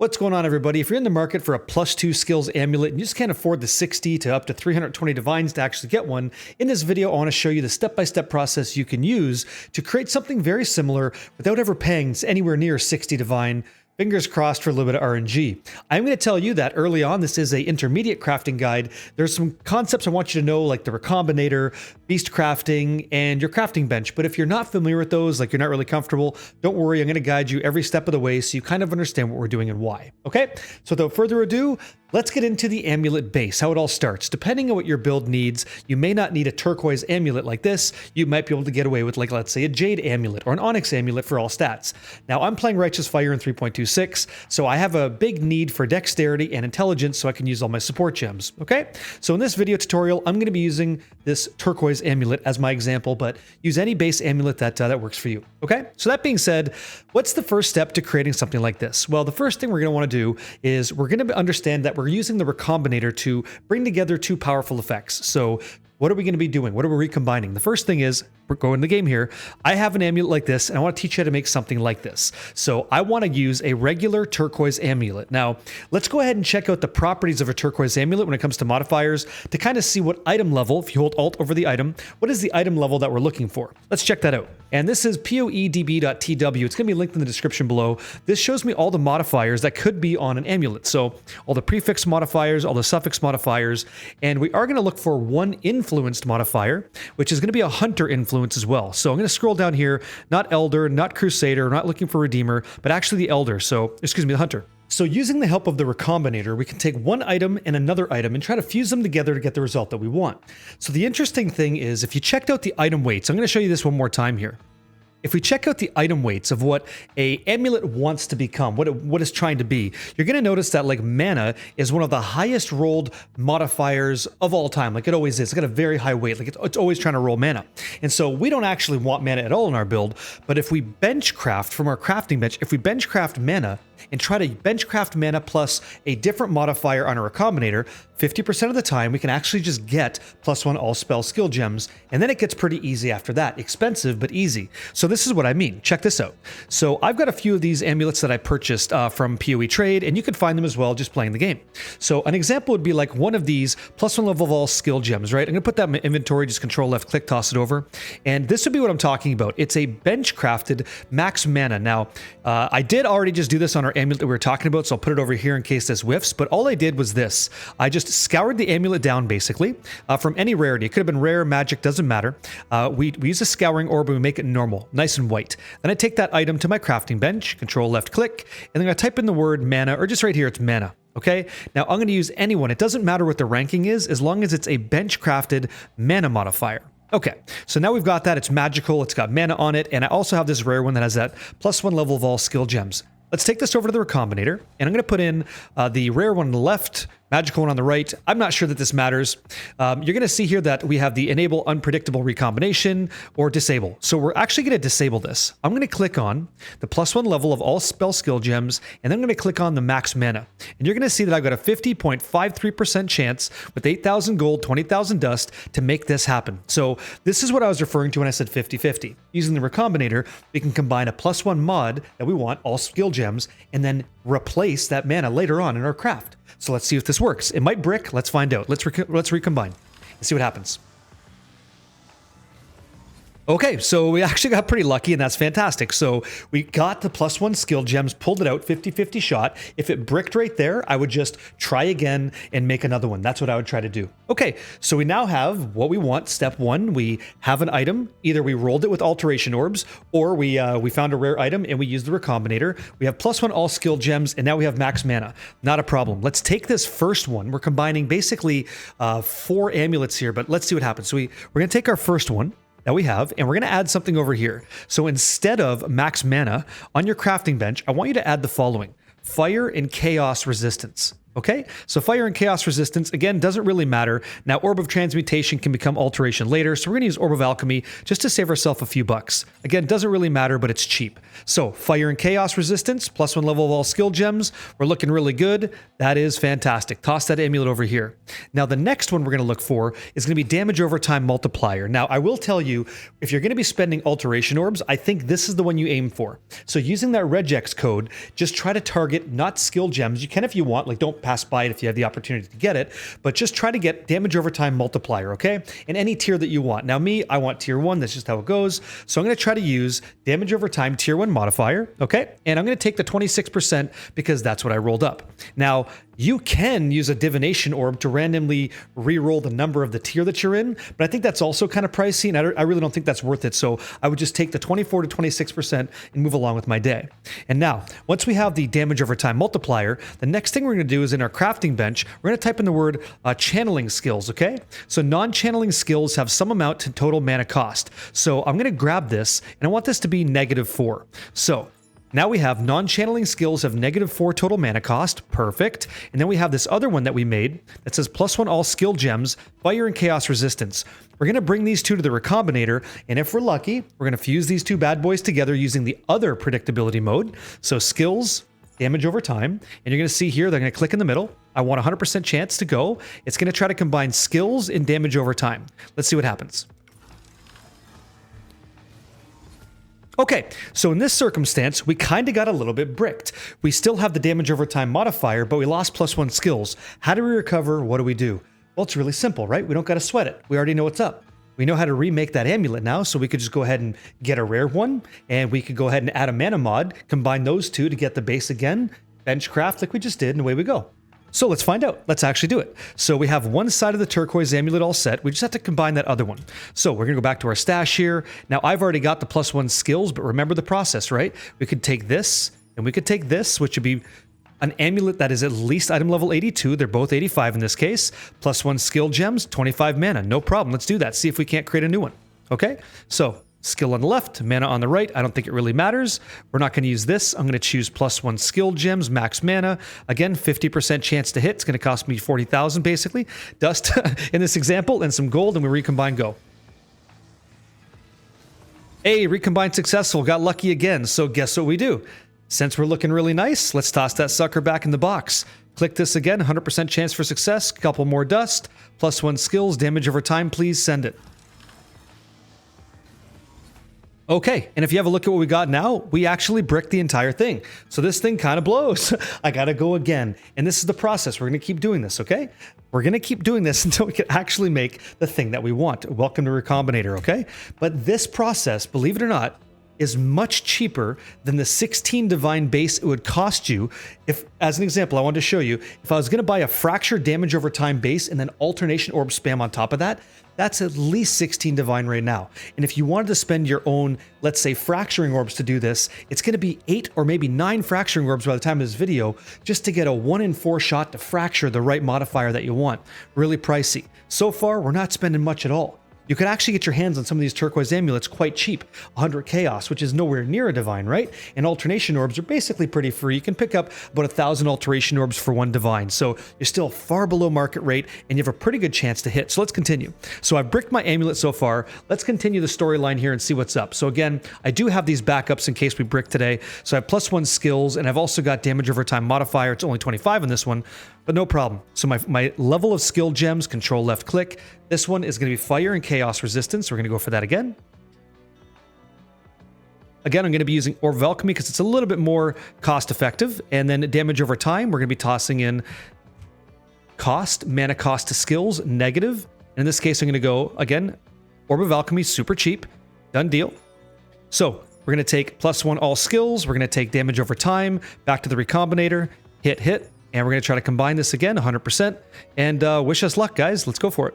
What's going on, everybody? If you're in the market for a +2 skills amulet and you just can't afford the 60 to up to 320 divines to actually get one, in this video I want to show you the step-by-step process you can use to create something very similar without ever paying anywhere near 60 divine. Fingers crossed for a little bit of RNG. I'm going to tell you that early on, this is an intermediate crafting guide. There's some concepts I want you to know, like the Recombinator, beast crafting, and your crafting bench. But if you're not familiar with those, like you're not really comfortable, don't worry. I'm going to guide you every step of the way so you kind of understand what we're doing and why. Okay? So without further ado, let's get into the amulet base, how it all starts. Depending on what your build needs, you may not need a turquoise amulet like this. You might be able to get away with, like, let's say, a jade amulet or an onyx amulet for all stats. Now, I'm playing Righteous Fire in 3.26, so I have a big need for dexterity and intelligence so I can use all my support gems, okay? So in this video tutorial, I'm going to be using this turquoise amulet as my example, but use any base amulet that works for you, okay? So that being said, what's the first step to creating something like this? Well, the first thing we're going to want to do is we're going to understand that we're using the Recombinator to bring together two powerful effects. So what are we going to be doing? What are we recombining? The first thing is, we're going the game here. I have an amulet like this, and I want to teach you how to make something like this. So I want to use a regular turquoise amulet. Now, let's go ahead and check out the properties of a turquoise amulet when it comes to modifiers to kind of see what item level, if you hold Alt over the item, what is the item level that we're looking for? Let's check that out. And this is poedb.tw. It's going to be linked in the description below. This shows me all the modifiers that could be on an amulet. So all the prefix modifiers, all the suffix modifiers, and we are going to look for one influenced modifier, which is going to be a Hunter Influence as well. So I'm going to scroll down here, not Elder, not Crusader, not looking for Redeemer, but actually the Elder. So, excuse me, the Hunter. So using the help of the Recombinator, we can take one item and another item and try to fuse them together to get the result that we want. So the interesting thing is, if you checked out the item weights, I'm going to show you this one more time here. If we check out the item weights of what a amulet wants to become, what it's trying to be, you're going to notice that, like, mana is one of the highest rolled modifiers of all time. Like it always is. It's got a very high weight. Like it's always trying to roll mana. And so we don't actually want mana at all in our build. But if we bench craft from our crafting bench, if we bench craft mana and try to bench craft mana plus a different modifier on a Recombinator, 50% of the time we can actually just get +1 all spell skill gems, and then it gets pretty easy after that. Expensive, but easy. So this is what I mean. Check this out. So I've got a few of these amulets that I purchased from PoE Trade, and you can find them as well just playing the game. So an example would be like one of these +1 level of all skill gems, right? I'm going to put that in my inventory, just control left click, toss it over. And this would be what I'm talking about. It's a bench crafted max mana. Now, I did already just do this on our amulet that we were talking about, so I'll put it over here in case this whiffs, but all I did was this. I just scoured the amulet down, basically, from any rarity. It could have been rare, magic, doesn't matter. We use a scouring orb and we make it normal, nice and white. Then I take that item to my crafting bench, control left click, and then I type in the word mana, or just right here, it's mana. Okay, now I'm going to use anyone. It doesn't matter what the ranking is, as long as it's a bench crafted mana modifier. Okay, so now we've got that. It's magical, it's got mana on it, and I also have this rare one that has that +1 level of all skill gems. Let's take this over to the Recombinator, and I'm going to put in the rare one on the left, magical one on the right. I'm not sure that this matters. You're going to see here that we have the enable unpredictable recombination or disable. So we're actually going to disable this. I'm going to click on the +1 level of all spell skill gems, and then I'm going to click on the max mana. And you're going to see that I've got a 50.53% chance with 8,000 gold, 20,000 dust to make this happen. So this is what I was referring to when I said 50-50. Using the Recombinator, we can combine a +1 mod that we want, all skill gems, and then replace that mana later on in our craft. So let's see if this works. It might brick. Let's find out. Let's recombine and see what happens. Okay, so we actually got pretty lucky, and that's fantastic. So we got the +1 skill gems, pulled it out, 50-50 shot. If it bricked right there, I would just try again and make another one. That's what I would try to do. Okay, so we now have what we want. Step one, we have an item. Either we rolled it with alteration orbs, or we found a rare item and we used the Recombinator. We have +1 all skill gems, and now we have max mana. Not a problem. Let's take this first one. We're combining basically 4 amulets here, but let's see what happens. So we're going to take our first one that we have, and we're going to add something over here. So instead of max mana on your crafting bench, I want you to add the following: fire and chaos resistance. Okay, so fire and chaos resistance, again, doesn't really matter. Now, Orb of Transmutation can become alteration later, so we're going to use Orb of Alchemy just to save ourselves a few bucks. Again, doesn't really matter, but it's cheap. So, fire and chaos resistance, +1 level of all skill gems. We're looking really good. That is fantastic. Toss that amulet over here. Now, the next one we're going to look for is going to be damage over time multiplier. Now, I will tell you, if you're going to be spending alteration orbs, I think this is the one you aim for. So, using that regex code, just try to target not skill gems. You can if you want, like don't pass by it if you have the opportunity to get it, but just try to get damage over time multiplier, okay? In any tier that you want. Now me, I want tier 1, that's just how it goes. So I'm gonna try to use damage over time tier 1 modifier, okay? And I'm gonna take the 26% because that's what I rolled up. Now, you can use a divination orb to randomly re-roll the number of the tier that you're in, but I think that's also kind of pricey, and I really don't think that's worth it. So I would just take the 24 to 26% and move along with my day. And now, once we have the damage over time multiplier, the next thing we're going to do is in our crafting bench, we're going to type in the word channeling skills, okay? So non-channeling skills have some amount to total mana cost. So I'm going to grab this, and I want this to be -4. So now we have non-channeling skills have -4 total mana cost. Perfect. And then we have this other one that we made that says +1 all skill gems, fire and chaos resistance. We're going to bring these two to the Recombinator, and if we're lucky, we're going to fuse these two bad boys together using the other predictability mode. So skills, damage over time, and you're going to see here, they're going to click in the middle. I want 100% chance to go. It's going to try to combine skills and damage over time. Let's see what happens. Okay, so in this circumstance, we kind of got a little bit bricked. We still have the damage over time modifier, but we lost +1 skills. How do we recover? What do we do? Well, it's really simple, right? We don't got to sweat it. We already know what's up. We know how to remake that amulet now, so we could just go ahead and get a rare one, and we could go ahead and add a mana mod, combine those two to get the base again, bench craft like we just did, and away we go. So let's find out. Let's actually do it. So we have one side of the turquoise amulet all set. We just have to combine that other one. So we're going to go back to our stash here. Now I've already got the +1 skills, but remember the process, right? We could take this and we could take this, which would be an amulet that is at least item level 82. They're both 85 in this case. +1 skill gems, 25 mana. No problem. Let's do that. See if we can't create a new one. Okay. So skill on the left, mana on the right. I don't think it really matters. We're not going to use this. I'm going to choose +1 skill gems, max mana. Again, 50% chance to hit. It's going to cost me 40,000 basically. Dust in this example and some gold, and we recombine go. Hey, recombine successful. Got lucky again. So guess what we do? Since we're looking really nice, let's toss that sucker back in the box. Click this again, 100% chance for success. Couple more dust. +1 skills, damage over time. Please send it. Okay, and if you have a look at what we got now, we actually bricked the entire thing. So this thing kind of blows. I gotta go again. And this is the process. We're gonna keep doing this, okay? We're gonna keep doing this until we can actually make the thing that we want. Welcome to Recombinator, okay? But this process, believe it or not, is much cheaper than the 16 divine base it would cost you. If, as an example, I wanted to show you, if I was gonna buy a fracture damage over time base and then alternation orb spam on top of that, that's at least 16 divine right now. And if you wanted to spend your own, let's say, fracturing orbs to do this, it's gonna be 8 or maybe 9 fracturing orbs by the time of this video just to get a 1 in 4 shot to fracture the right modifier that you want. Really pricey. So far, we're not spending much at all. You can actually get your hands on some of these turquoise amulets quite cheap. 100 chaos, which is nowhere near a divine, right? And alternation orbs are basically pretty free. You can pick up about 1,000 alteration orbs for 1 divine. So you're still far below market rate and you have a pretty good chance to hit. So let's continue. So I've bricked my amulet so far. Let's continue the storyline here and see what's up. So again, I do have these backups in case we brick today. So I have +1 skills and I've also got damage over time modifier. It's only 25 in this one, but no problem. So my level of skill gems, control left click. This one is going to be fire and chaos resistance. We're going to go for that again. Again, I'm going to be using Orb of Alchemy because it's a little bit more cost effective. And then damage over time, we're going to be tossing in cost, mana cost to skills, negative. And in this case, I'm going to go, again, Orb of Alchemy, super cheap. Done deal. So we're going to take +1 all skills. We're going to take damage over time, back to the Recombinator, hit, hit. And we're going to try to combine this again, 100%. And wish us luck, guys. Let's go for it.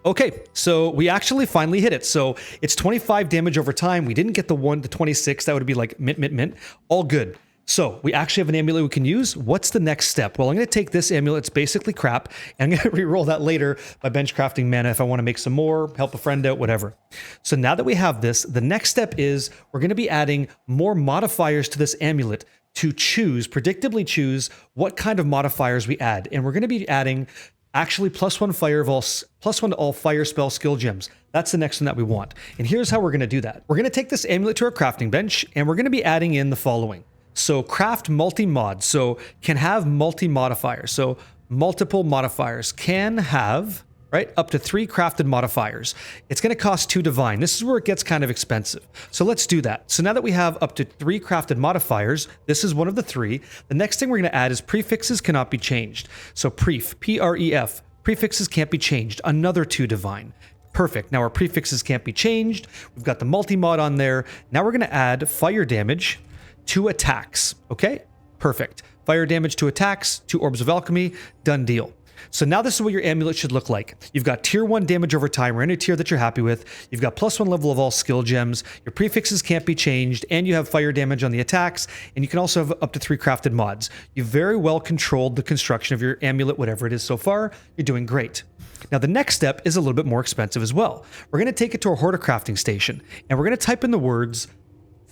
Okay, so we actually finally hit it. So it's 25 damage over time. We didn't get the 1 to 26. That would be like mint, mint, mint. All good. So we actually have an amulet we can use. What's the next step? Well, I'm going to take this amulet. It's basically crap, and I'm going to re-roll that later by bench crafting mana if I want to make some more, help a friend out, whatever. So now that we have this, the next step is we're going to be adding more modifiers to this amulet to predictably choose what kind of modifiers we add. And we're going to be adding actually +1 to all fire spell skill gems. That's the next one that we want. And here's how we're going to do that. We're going to take this amulet to our crafting bench, and we're going to be adding in the following. So craft multi-mod, so can have multi-modifiers. So multiple modifiers can have, right, up to 3 crafted modifiers. It's going to cost 2 divine. This is where it gets kind of expensive. So let's do that. So now that we have up to 3 crafted modifiers, this is one of the 3. The next thing we're going to add is prefixes cannot be changed. So pref, P-R-E-F, prefixes can't be changed. Another 2 divine. Perfect. Now our prefixes can't be changed. We've got the multi-mod on there. Now we're going to add fire damage to attacks. Okay, perfect. Fire damage to attacks, 2 orbs of alchemy, done deal. So now this is what your amulet should look like. You've got tier 1 damage over time, or any tier that you're happy with. You've got +1 level of all skill gems. Your prefixes can't be changed, and you have fire damage on the attacks, and you can also have up to 3 crafted mods. You've very well controlled the construction of your amulet, whatever it is so far. You're doing great. Now the next step is a little bit more expensive as well. We're going to take it to a hoarder crafting station, and we're going to type in the words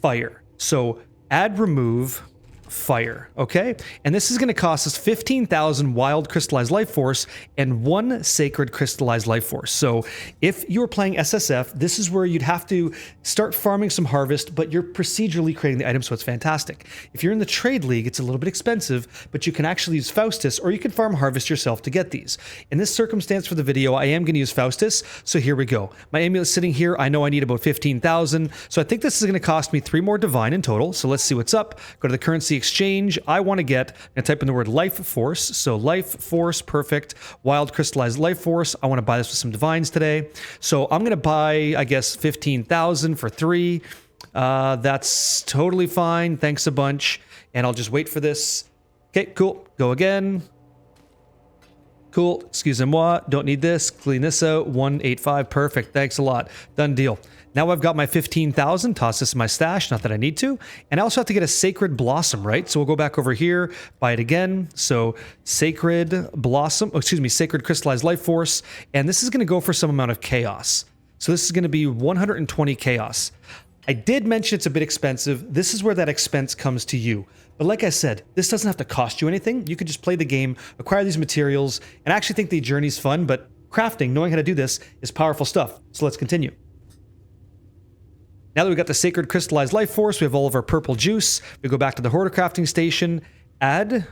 fire. So add remove fire, okay? And this is going to cost us 15,000 wild crystallized life force and 1 sacred crystallized life force. So if you were playing SSF, this is where you'd have to start farming some harvest, but you're procedurally creating the item, so it's fantastic. If you're in the trade league, it's a little bit expensive, but you can actually use Faustus, or you can farm harvest yourself to get these. In this circumstance for the video, I am going to use Faustus, so here we go. My amulet's sitting here. I know I need about 15,000, so I think this is going to cost me 3 more divine in total. So let's see what's up. Go to the currency exchange. I want to get, I'm going to type in the word life force. So life force, perfect. Wild crystallized life force. I want to buy this with some divines today. So I'm going to buy, I guess, 15,000 for 3. That's totally fine. Thanks a bunch. And I'll just wait for this. Okay, cool. Go again. Cool. Excusez-moi. Don't need this. Clean this out. 185. Perfect. Thanks a lot. Done deal. Now I've got my 15,000. Toss this in my stash. Not that I need to. And I also have to get a Sacred Blossom, right? So we'll go back over here. Buy it again. So Sacred Blossom. Oh, excuse me. Sacred Crystallized Life Force. And this is going to go for some amount of chaos. So this is going to be 120 chaos. I did mention it's a bit expensive. This is where that expense comes to you. But like I said, this doesn't have to cost you anything. You could just play the game, acquire these materials, and I actually think the journey's fun, but crafting, knowing how to do this, is powerful stuff. So let's continue. Now that we've got the Sacred Crystallized Life Force, we have all of our purple juice. We go back to the Hoarder Crafting Station, add,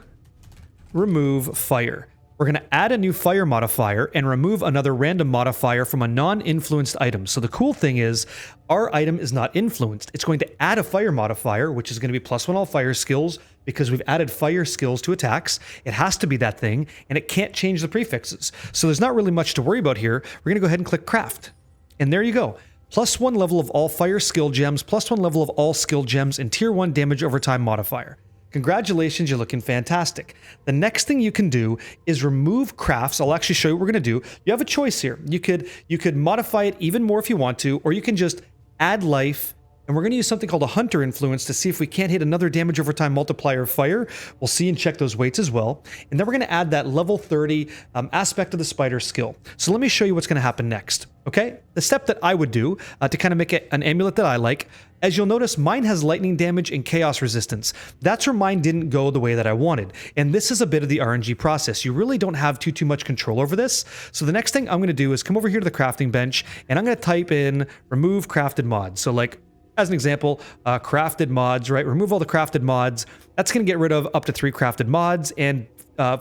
remove, fire. We're going to add a new fire modifier and remove another random modifier from a non-influenced item. So the cool thing is our item is not influenced. It's going to add a fire modifier, which is going to be +1 all fire skills because we've added fire skills to attacks. It has to be that thing, and it can't change the prefixes. So there's not really much to worry about here. We're going to go ahead and click craft. And there you go. +1 level of all fire skill gems, +1 level of all skill gems, and tier 1 damage over time modifier. Congratulations, you're looking fantastic. The next thing you can do is remove crafts. I'll actually show you what we're going to do. You have a choice here. You could modify it even more if you want to, or you can just add life. And we're going to use something called a Hunter Influence to see if we can't hit another damage over time multiplier of fire. We'll see and check those weights as well. And then we're going to add that level 30 aspect of the spider skill. So let me show you what's going to happen next. Okay, the step that I would do to kind of make it an amulet that I like, as you'll notice, mine has lightning damage and chaos resistance. That's where mine didn't go the way that I wanted. And this is a bit of the RNG process. You really don't have too much control over this. So the next thing I'm going to do is come over here to the crafting bench, and I'm going to type in remove crafted mods. So like, as an example, crafted mods, right? Remove all the crafted mods. That's going to get rid of up to 3 crafted mods and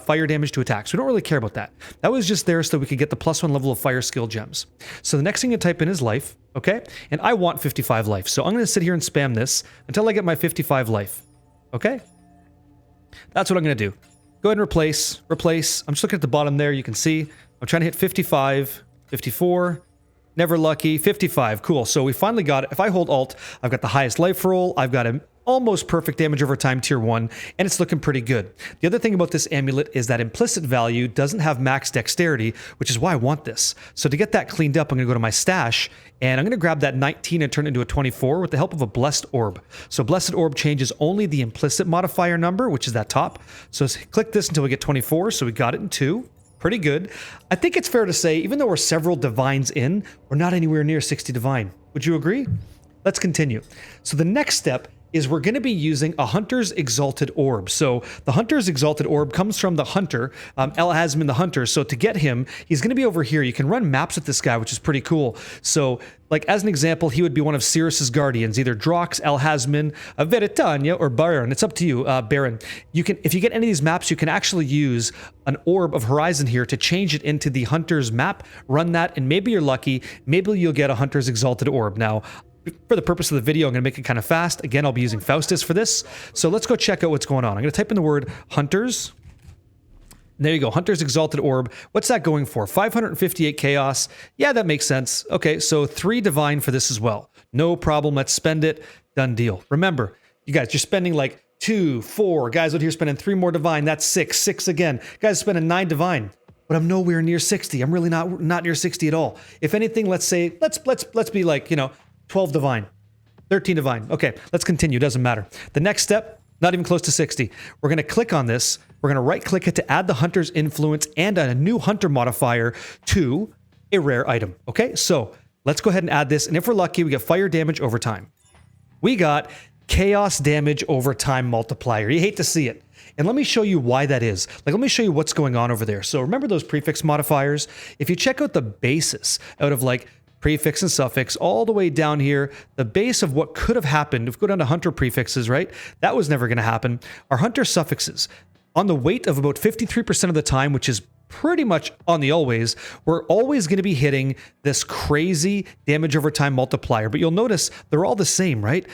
fire damage to attacks. We don't really care about that. That was just there so we could get the +1 level of fire skill gems. So the next thing you type in is life, okay? And I want 55 life. So I'm going to sit here and spam this until I get my 55 life, okay? That's what I'm going to do. Go ahead and replace. I'm just looking at the bottom there. You can see I'm trying to hit 55, 54, never lucky, 55. Cool. So we finally got it. If I hold Alt, I've got the highest life roll. I've got a almost perfect damage over time tier 1, and it's looking pretty good. The other thing about this amulet is that implicit value doesn't have max dexterity, which is why I want this. So to get that cleaned up, I'm going to go to my stash, and I'm going to grab that 19 and turn it into a 24 with the help of a Blessed Orb. So Blessed Orb changes only the implicit modifier number, which is that top. So click this until we get 24, so we got it in 2. Pretty good. I think it's fair to say, even though we're several divines in, we're not anywhere near 60 divine. Would you agree? Let's continue. So the next step is we're going to be using a Hunter's Exalted Orb. So the Hunter's Exalted Orb comes from the Hunter. El has him in the Hunter. So to get him, he's going to be over here. You can run maps with this guy, which is pretty cool. So like as an example, he would be one of Sirrus's guardians, either Drox, El Hasmin, Veritania, or Baron. It's up to you, Baron. You can, if you get any of these maps, you can actually use an Orb of Horizon here to change it into the Hunter's map, run that, and maybe you're lucky, maybe you'll get a Hunter's Exalted Orb. Now, for the purpose of the video, I'm going to make it kind of fast. Again, I'll be using Faustus for this. So let's go check out what's going on. I'm going to type in the word Hunters. There you go, Hunter's Exalted Orb. What's that going for? 558 Chaos. Yeah, that makes sense. Okay, so 3 Divine for this as well. No problem, let's spend it. Done deal. Remember, you guys, you're spending like 2, 4. Guys out here spending 3 more Divine. That's 6. 6 again. Guys spending 9 Divine. But I'm nowhere near 60. I'm really not near 60 at all. If anything, let's say, let's be like, 12 Divine, 13 Divine. Okay, let's continue. Doesn't matter. The next step, not even close to 60. We're going to click on this. We're going to right-click it to add the Hunter's Influence and a new Hunter modifier to a rare item. Okay, so let's go ahead and add this. And if we're lucky, we get fire damage over time. We got chaos damage over time multiplier. You hate to see it. And let me show you why that is. Let me show you what's going on over there. So remember those prefix modifiers? If you check out the basis out of prefix and suffix all the way down here, the base of what could have happened, if we go down to Hunter prefixes, right? That was never going to happen. Our Hunter suffixes, on the weight of about 53% of the time, which is pretty much on the always, we're always going to be hitting this crazy damage over time multiplier. But you'll notice they're all the same, right?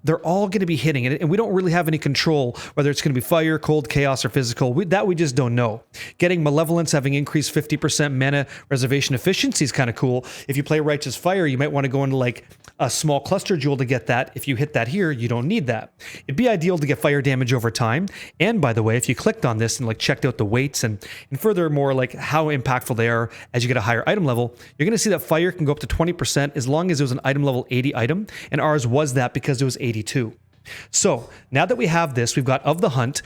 They're all going to be hitting it, and we don't really have any control whether it's going to be fire, cold, chaos, or physical. We just don't know. Getting Malevolence having increased 50% mana reservation efficiency is kind of cool. If you play Righteous Fire, you might want to go into a small cluster jewel to get that. If you hit that here, you don't need that. It'd be ideal to get fire damage over time. And by the way, if you clicked on this and checked out the weights and furthermore how impactful they are as you get a higher item level, you're going to see that fire can go up to 20% as long as it was an item level 80 item, and ours was that because it was 82. So now that we have this, we've got of the hunt.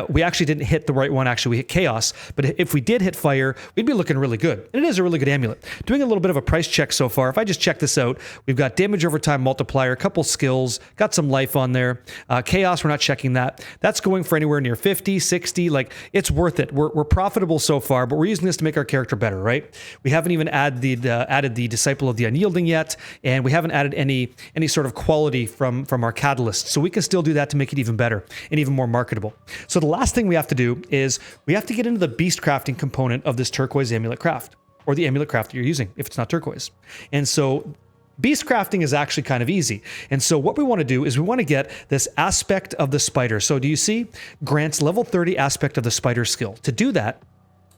We actually didn't hit the right one. Actually, we hit chaos. But if we did hit fire, we'd be looking really good. And it is a really good amulet. Doing a little bit of a price check so far. If I just check this out, we've got damage over time multiplier, a couple skills, got some life on there. Chaos, we're not checking that. That's going for anywhere near 50, 60. It's worth it. We're profitable so far, but we're using this to make our character better, right? We haven't even added the Disciple of the Unyielding yet, and we haven't added any sort of quality from our catalyst. So we can still do that to make it even better and even more marketable. So the last thing we have to do is we have to get into the beast crafting component of this turquoise amulet craft, or the amulet craft that you're using if it's not turquoise. And so beast crafting is actually kind of easy. And so what we want to do is we want to get this aspect of the spider. So do you see? Grants level 30 aspect of the spider skill. To do that,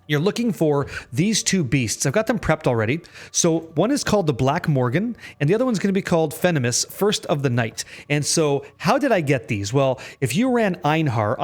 you're looking for these 2 beasts. I've got them prepped already. So one is called the Black Morgan, and the other one's going to be called Venomous, First of the Night. And so how did I get these? Well, if you ran Einhar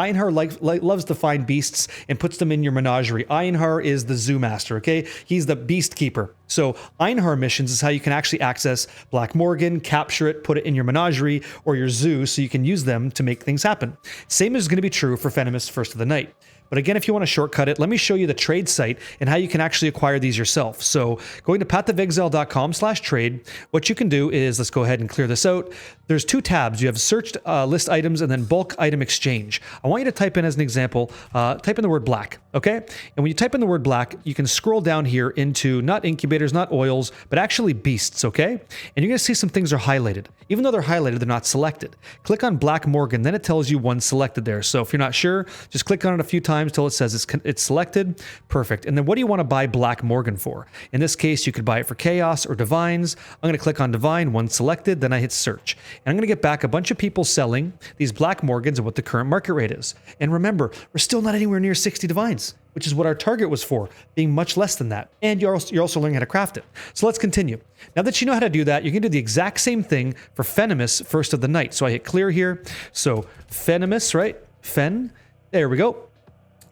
loves to find beasts and puts them in your menagerie. Einhar is the zoo master, okay? He's the beast keeper. So Einhar missions is how you can actually access Black Morgan, capture it, put it in your menagerie or your zoo so you can use them to make things happen. Same is going to be true for Venomous, First of the Night. But again, if you want to shortcut it, let me show you the trade site and how you can actually acquire these yourself. So going to pathofexile.com/trade, what you can do is, let's go ahead and clear this out. There's 2 tabs. You have searched list items and then bulk item exchange. I want you to type in, as an example, type in the word black, okay? And when you type in the word black, you can scroll down here into not incubators, not oils, but actually beasts, okay? And you're going to see some things are highlighted. Even though they're highlighted, they're not selected. Click on Black Morgan, then it tells you one selected there. So if you're not sure, just click on it a few times till it says it's selected. Perfect. And then what do you want to buy Black Morgan for? In this case, you could buy it for chaos or divines. I'm going to click on divine, one selected, then I hit search. and I'm going to get back a bunch of people selling these Black Morgans at what the current market rate is. And remember, we're still not anywhere near 60 divines, which is what our target was for, being much less than that. And you're also learning how to craft it. So let's continue. Now that you know how to do that, you can do the exact same thing for Venomous First of the Night. So I hit clear here. So Venomous, right? Fen. There we go.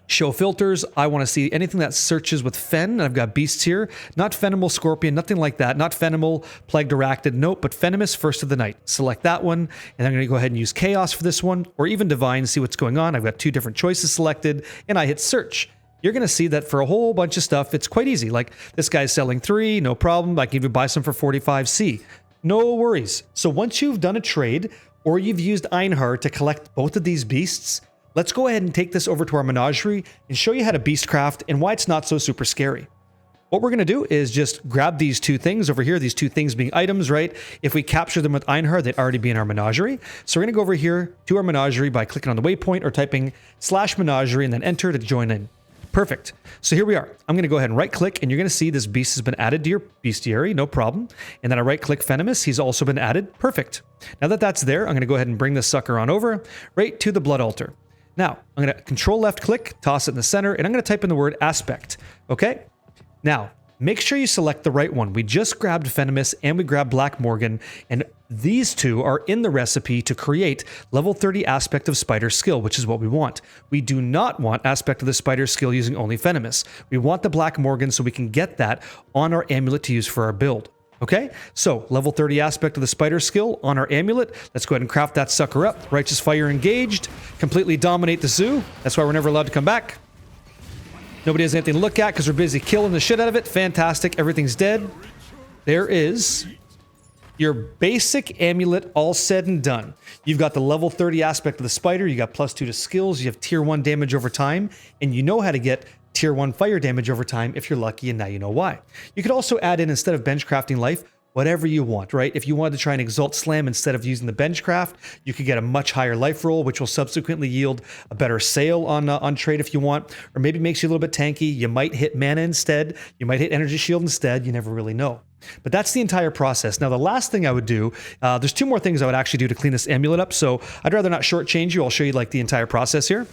Show filters. I want to see anything that searches with Fen. And I've got beasts here. Not Fenimal Scorpion, nothing like that. Not Fenimal, Plagued Arachnid, nope, but Venomous First of the Night. Select that one. And I'm going to go ahead and use Chaos for this one, or even Divine, see what's going on. I've got 2 different choices selected, and I hit search. You're going to see that for a whole bunch of stuff, it's quite easy. Like this guy's selling 3, no problem. I can even buy some for 45C. No worries. So once you've done a trade, or you've used Einhar to collect both of these beasts, let's go ahead and take this over to our menagerie and show you how to beastcraft and why it's not so super scary. What we're going to do is just grab these 2 things over here, these 2 things being items, right? If we capture them with Einhar, they'd already be in our menagerie. So we're going to go over here to our menagerie by clicking on the waypoint or typing /menagerie and then enter to join in. Perfect. So here we are. I'm going to go ahead and right click, and you're going to see this beast has been added to your bestiary, no problem. And then I right click Venomous. He's also been added. Perfect. Now that that's there, I'm going to go ahead and bring this sucker on over right to the blood altar. Now, I'm going to control left click, toss it in the center, and I'm going to type in the word aspect. Okay? Now, make sure you select the right one. We just grabbed Venomous and we grabbed Black Morgan, and these 2 are in the recipe to create level 30 aspect of spider skill, which is what we want. We do not want aspect of the spider skill using only Venomous. We want the Black Morgan so we can get that on our amulet to use for our build. Okay, so level 30 aspect of the spider skill on our amulet. Let's go ahead and craft that sucker up. Righteous Fire engaged. Completely dominate the zoo. That's why we're never allowed to come back. Nobody has anything to look at because we're busy killing the shit out of it. Fantastic. Everything's dead. There is your basic amulet all said and done. You've got the level 30 aspect of the spider. You got +2 to skills. You have tier 1 damage over time. And you know how to get tier 1 fire damage over time if you're lucky, and now you know why. You could also add in, instead of bench crafting life, whatever you want, right? If you wanted to try an exalt slam instead of using the bench craft, you could get a much higher life roll, which will subsequently yield a better sale on trade if you want, or maybe makes you a little bit tanky. You might hit mana instead. You might hit energy shield instead. You never really know. But that's the entire process. Now, the last thing I would do, there's 2 more things I would actually do to clean this amulet up. So I'd rather not shortchange you. I'll show you like the entire process here.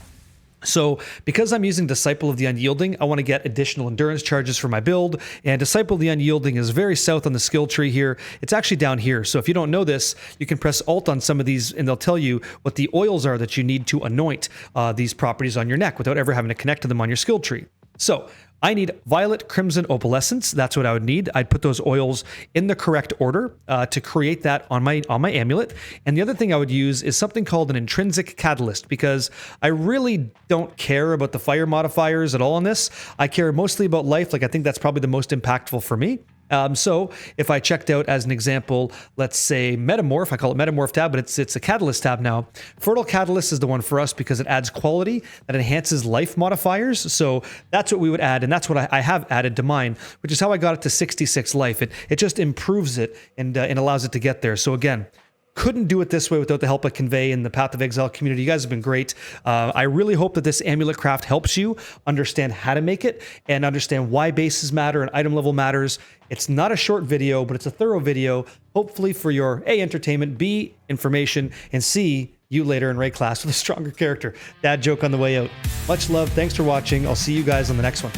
So because I'm using Disciple of the Unyielding, I want to get additional endurance charges for my build, and Disciple of the Unyielding is very south on the skill tree here. It's actually down here. So if you don't know this, you can press Alt on some of these and they'll tell you what the oils are that you need to anoint these properties on your neck without ever having to connect to them on your skill tree. So I need Violet, Crimson, Opalescence. That's what I would need. I'd put those oils in the correct order to create that on my amulet. And the other thing I would use is something called an intrinsic catalyst, because I really don't care about the fire modifiers at all on this. I care mostly about life. Like, I think that's probably the most impactful for me. So if I checked out, as an example, let's say Metamorph, I call it Metamorph tab, but it's a Catalyst tab now. Fertile Catalyst is the one for us because it adds quality that enhances life modifiers. So that's what we would add, and that's what I have added to mine, which is how I got it to 66 life. It just improves it and allows it to get there. So again, couldn't do it this way without the help of Convey and the Path of Exile community. You guys have been great. I really hope that this amulet craft helps you understand how to make it and understand why bases matter and item level matters. It's not a short video, but it's a thorough video, hopefully for your A, entertainment, B, information, and C, you later in raid class with a stronger character. Dad joke on the way out. Much love. Thanks for watching. I'll see you guys on the next one.